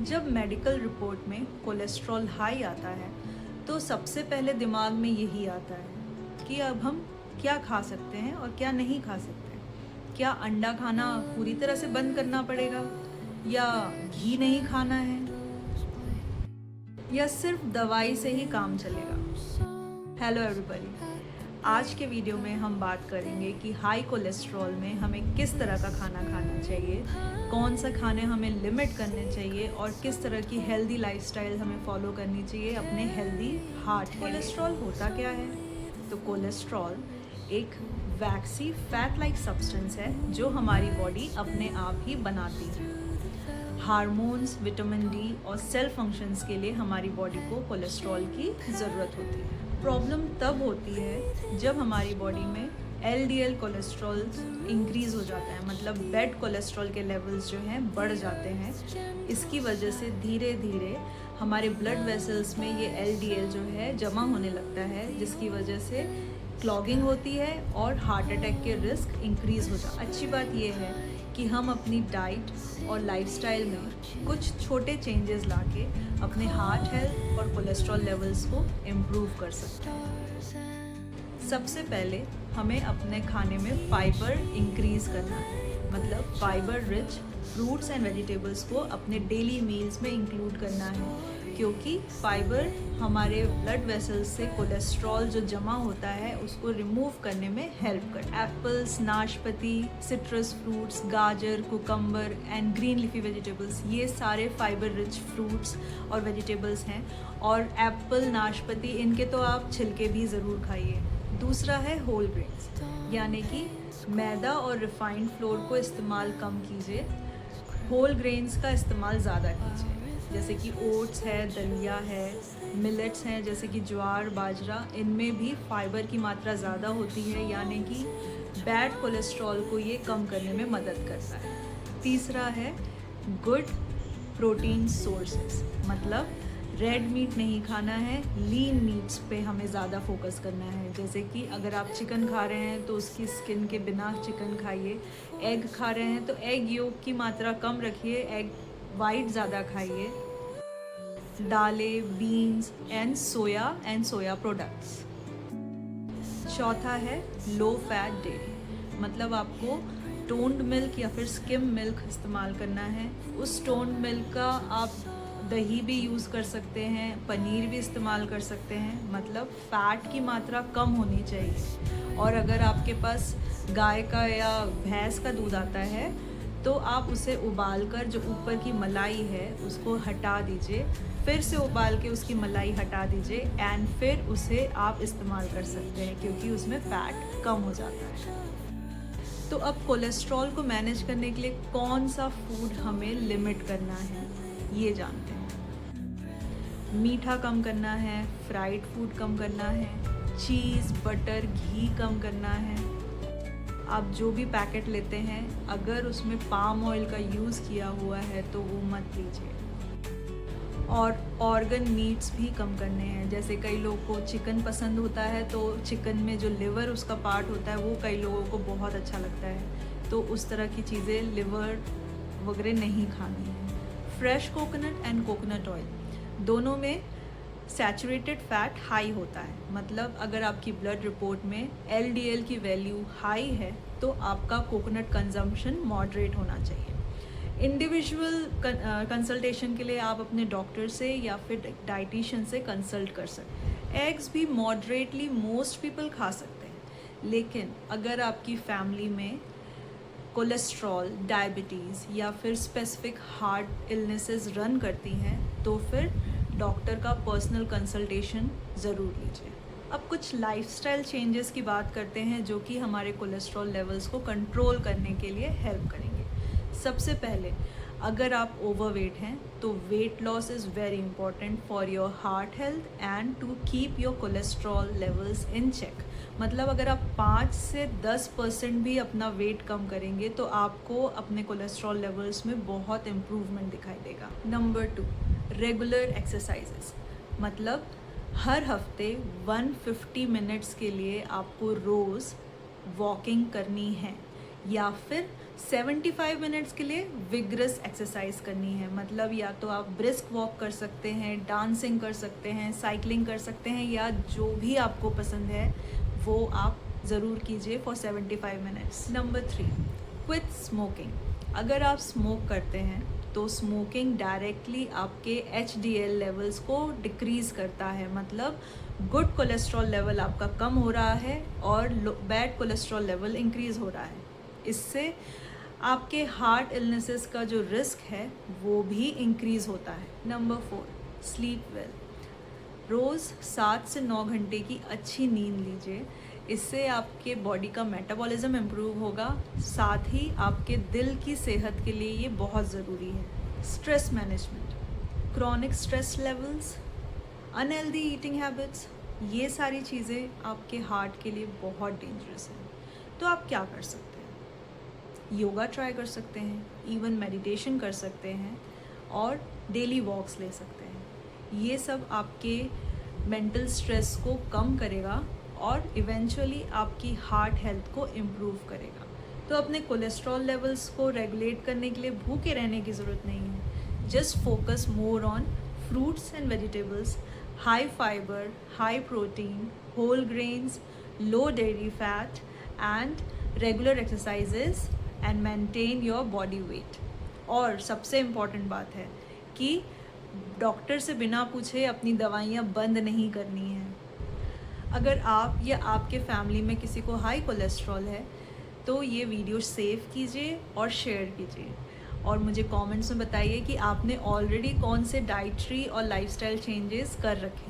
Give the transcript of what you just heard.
जब medical report में cholesterol high आता है तो सबसे पहले दिमाग में यही आता है कि अब हम क्या खा सकते हैं और क्या नहीं खा सकते। क्या अंडा खाना पूरी तरह से बंद करना पड़ेगा, या घी नहीं खाना है, या सिर्फ दवाई से ही काम चलेगा। हेलो एवरीबॉडी, आज के वीडियो में हम बात करेंगे कि हाई कोलेस्ट्रॉल में हमें किस तरह का खाना खाना चाहिए, कौन सा खाने हमें लिमिट करने चाहिए और किस तरह की हेल्दी लाइफस्टाइल हमें फॉलो करनी चाहिए अपने हेल्दी हार्ट। कोलेस्ट्रॉल होता क्या है? तो कोलेस्ट्रॉल एक वैक्सी फैट लाइक सब्सटेंस है जो हमारी बॉडी अपने आप ही बनाती है। हार्मोन्स, विटामिन डी और सेल फंक्शंस के लिए हमारी बॉडी को कोलेस्ट्रॉल की ज़रूरत होती है। प्रॉब्लम तब होती है जब हमारी बॉडी में एलडीएल कोलेस्ट्रॉल इंक्रीज़ हो जाता है, मतलब बैड कोलेस्ट्रॉल के लेवल्स जो हैं बढ़ जाते हैं। इसकी वजह से धीरे धीरे हमारे ब्लड वेसल्स में ये एलडीएल जो है जमा होने लगता है, जिसकी वजह से क्लॉगिंग होती है और हार्ट अटैक के रिस्क इंक्रीज़ हो जाता है। अच्छी बात यह है कि हम अपनी डाइट और लाइफस्टाइल में कुछ छोटे चेंजेस लाके अपने हार्ट हेल्थ और कोलेस्ट्रॉल लेवल्स को इम्प्रूव कर सकते हैं। सबसे पहले हमें अपने खाने में फाइबर इंक्रीज़ करना है, मतलब fibre rich fruits and vegetables को अपने डेली मील्स में इंक्लूड करना है, क्योंकि फाइबर हमारे ब्लड वेसल्स से कोलेस्ट्रॉल जो जमा होता है उसको रिमूव करने में हेल्प करता है। एप्पल्स, नाशपाती, सिट्रस फ्रूट्स, गाजर, cucumber and green leafy vegetables, ये सारे फाइबर रिच फ्रूट्स और वेजिटेबल्स हैं। और एप्पल, नाशपाती, इनके तो आप छिलके भी ज़रूर खाइए। दूसरा है होल ग्रेन्स, यानी कि मैदा और रिफाइंड फ्लोर को इस्तेमाल कम कीजिए, होल ग्रेन्स का इस्तेमाल ज़्यादा कीजिए, जैसे कि ओट्स है, दलिया है, मिलेट्स हैं जैसे कि ज्वार, बाजरा। इनमें भी फाइबर की मात्रा ज़्यादा होती है, यानी कि बैड कोलेस्ट्रॉल को ये कम करने में मदद करता है। तीसरा है गुड प्रोटीन सोर्सेस, मतलब रेड मीट नहीं खाना है, लीन मीट्स पे हमें ज़्यादा फोकस करना है। जैसे कि अगर आप चिकन खा रहे हैं तो उसकी स्किन के बिना चिकन खाइए। एग खा रहे हैं तो एग योक की मात्रा कम रखिए, एग वाइट ज़्यादा खाइए। दालें, बीन्स एंड सोया प्रोडक्ट्स। चौथा है लो फैट डेयरी, मतलब आपको टोन्ड मिल्क या फिर स्किम मिल्क इस्तेमाल करना है। उस टोन्ड मिल्क का आप दही भी यूज़ कर सकते हैं, पनीर भी इस्तेमाल कर सकते हैं, मतलब फ़ैट की मात्रा कम होनी चाहिए। और अगर आपके पास गाय का या भैंस का दूध आता है तो आप उसे उबाल कर जो ऊपर की मलाई है उसको हटा दीजिए, फिर से उबाल के उसकी मलाई हटा दीजिए एंड फिर उसे आप इस्तेमाल कर सकते हैं, क्योंकि उसमें फ़ैट कम हो जाता है। तो अब कोलेस्ट्रॉल को मैनेज करने के लिए कौन सा फूड हमें लिमिट करना है ये जानते हैं। मीठा कम करना है, फ्राइड फूड कम करना है, चीज़, बटर, घी कम करना है। आप जो भी पैकेट लेते हैं अगर उसमें पाम ऑयल का यूज़ किया हुआ है तो वो मत लीजिए। और ऑर्गन मीट्स भी कम करने हैं, जैसे कई लोगों को चिकन पसंद होता है तो चिकन में जो लिवर उसका पार्ट होता है वो कई लोगों को बहुत अच्छा लगता है, तो उस तरह की चीज़ें लिवर वगैरह नहीं खानी है। Fresh coconut and coconut oil दोनों में सैचुरेटेड फैट हाई होता है, मतलब अगर आपकी ब्लड रिपोर्ट में एलडीएल की वैल्यू हाई है तो आपका कोकोनट कंजम्पशन मॉडरेट होना चाहिए। इंडिविजुअल कंसल्टेशन के लिए आप अपने डॉक्टर से या फिर डाइटिशियन से कंसल्ट कर सकते हैं। एग्स भी मॉडरेटली मोस्ट पीपल खा सकते हैं, लेकिन अगर आपकी फैमिली में कोलेस्ट्रॉल, डायबिटीज़ या फिर स्पेसिफिक हार्ट इलनेसेस रन करती हैं तो फिर डॉक्टर का पर्सनल कंसल्टेशन ज़रूर लीजिए। अब कुछ लाइफस्टाइल चेंजेस की बात करते हैं जो कि हमारे कोलेस्ट्रॉल लेवल्स को कंट्रोल करने के लिए हेल्प करेंगे। सबसे पहले, अगर आप ओवरवेट हैं तो weight loss is very important for your heart health and to keep your cholesterol levels in check. मतलब अगर आप 5 से 10% भी अपना वेट कम करेंगे तो आपको अपने कोलेस्ट्रॉल लेवल्स में बहुत इम्प्रूवमेंट दिखाई देगा। नंबर 2, रेगुलर एक्सरसाइजेस, मतलब हर हफ्ते 150 मिनट्स के लिए आपको रोज़ वॉकिंग करनी है या फिर 75 मिनट्स के लिए विग्रस एक्सरसाइज करनी है, मतलब या तो आप ब्रिस्क वॉक कर सकते हैं, डांसिंग कर सकते हैं, साइकिलिंग कर सकते हैं, या जो भी आपको पसंद है वो आप ज़रूर कीजिए for 75 minutes. Number 3, quit smoking. अगर आप स्मोक करते हैं तो स्मोकिंग डायरेक्टली आपके HDL लेवल्स को डिक्रीज़ करता है, मतलब गुड कोलेस्ट्रॉल लेवल आपका कम हो रहा है और बैड कोलेस्ट्रॉल लेवल इंक्रीज़ हो रहा है। इससे आपके हार्ट इलनेसेस का जो रिस्क है वो भी इंक्रीज़ होता है। Number 4, sleep well. रोज़ 7 से 9 घंटे की अच्छी नींद लीजिए, इससे आपके बॉडी का मेटाबॉलिज्म इम्प्रूव होगा, साथ ही आपके दिल की सेहत के लिए ये बहुत ज़रूरी है। Stress management, chronic stress levels, unhealthy eating habits, ये सारी चीज़ें आपके हार्ट के लिए बहुत डेंजरस हैं। तो आप क्या कर सकते हैं? योगा ट्राई कर सकते हैं, इवन मेडिटेशन कर सकते हैं और डेली वॉक्स ले सकते हैं। ये सब आपके मेंटल स्ट्रेस को कम करेगा और इवेंचुअली आपकी हार्ट हेल्थ को इम्प्रूव करेगा। तो अपने कोलेस्ट्रॉल लेवल्स को रेगुलेट करने के लिए भूखे रहने की ज़रूरत नहीं है। Just focus more on fruits and vegetables, high fibre, high protein, whole grains, low dairy fat and regular exercises and maintain your body weight. और सबसे इम्पॉर्टेंट बात है कि डॉक्टर से बिना पूछे अपनी दवाइयाँ बंद नहीं करनी है। अगर आप या आपके फैमिली में किसी को हाई कोलेस्ट्रॉल है तो ये वीडियो सेव कीजिए और शेयर कीजिए, और मुझे कमेंट्स में बताइए कि आपने ऑलरेडी कौन से डाइटरी और लाइफस्टाइल चेंजेस कर रखे हैं।